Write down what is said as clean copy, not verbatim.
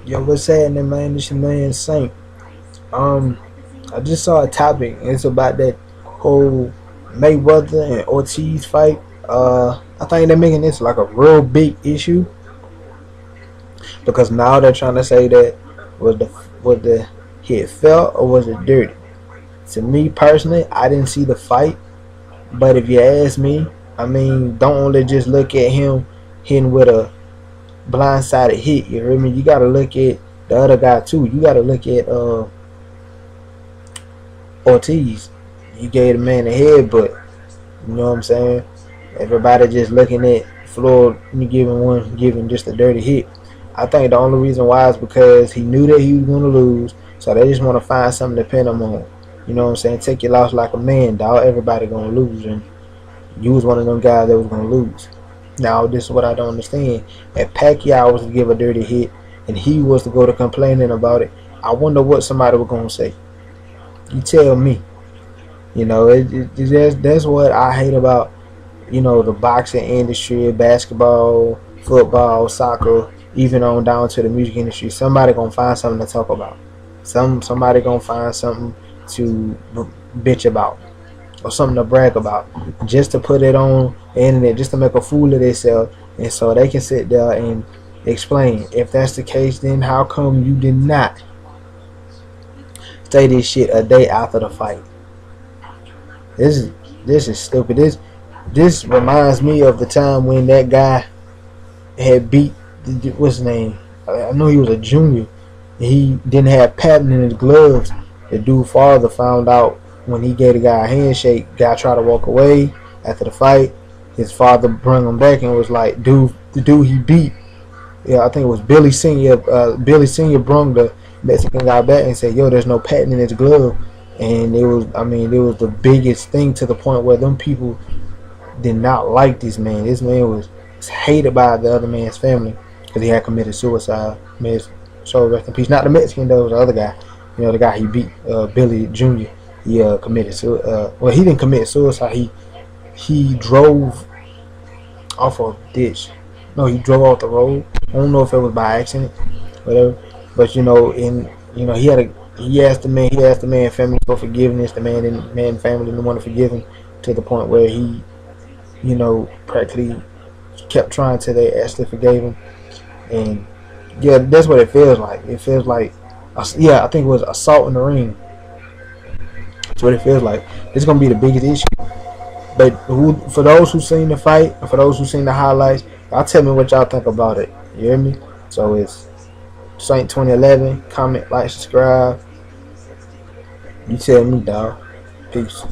Yo, what's happening, man? This your man Saint. Um, I just saw a topic. It's about that whole Mayweather and Ortiz fight. I think they're making this like a real big issue because now they're trying to say that was the hit felt or was it dirty? To me personally, I didn't see the fight, but if you ask me, I mean, don't only just look at him hitting with a blindsided hit. You hear me? You got to look at the other guy too. You got to look at Ortiz. You gave the man a head, but you know what I'm saying? Everybody just looking at Floyd, giving just a dirty hit. I think the only reason why is because he knew that he was going to lose, so they just want to find something to pin him on. You know what I'm saying? Take your loss like a man, dog. Everybody going to lose, and you was one of them guys that was going to lose. Now, this is what I don't understand. If Pacquiao was to give a dirty hit, and he was to go to complaining about it, I wonder what somebody was going to say. You tell me. You know, that's what I hate about, the boxing industry, basketball, football, soccer, even on down to the music industry. Somebody gonna find something to talk about. Somebody gonna find something to bitch about or something to brag about, just to put it on the internet, just to make a fool of themselves, and so they can sit there and explain. If that's the case, then how come you did not say this shit a day after the fight? This is this is stupid. This reminds me of the time when that guy had beat what's his name? I know he was a junior. He didn't have patent in his gloves. The dude father found out when he gave the guy a handshake. Guy tried to walk away after the fight. His father brought him back and was like, "Dude, the dude he beat, yeah, I think it was Billy Senior. Billy Senior brung the Mexican guy back and said, "Yo, there's no patent in his glove." And it was the biggest thing to the point where them people did not like this man. This man was hated by the other man's family because he had committed suicide. Man, so rest in peace. Not the Mexican though, it was the other guy. The guy he beat, Billy Jr. He committed suicide. Well, he didn't commit suicide. He drove off a ditch. No, he drove off the road. I don't know if it was by accident, whatever. But he asked the man family for forgiveness. The man family didn't want to forgive him to the point where he practically kept trying till they actually forgave him. And yeah, that's what it feels like. It feels like, yeah, I think it was assault in the ring. That's what it feels like. It's gonna be the biggest issue. But for those who seen the fight, and for those who seen the highlights, y'all tell me what y'all think about it. You hear me? So it's Saint 2011. Comment, like, subscribe. You tell me, dog. Peace.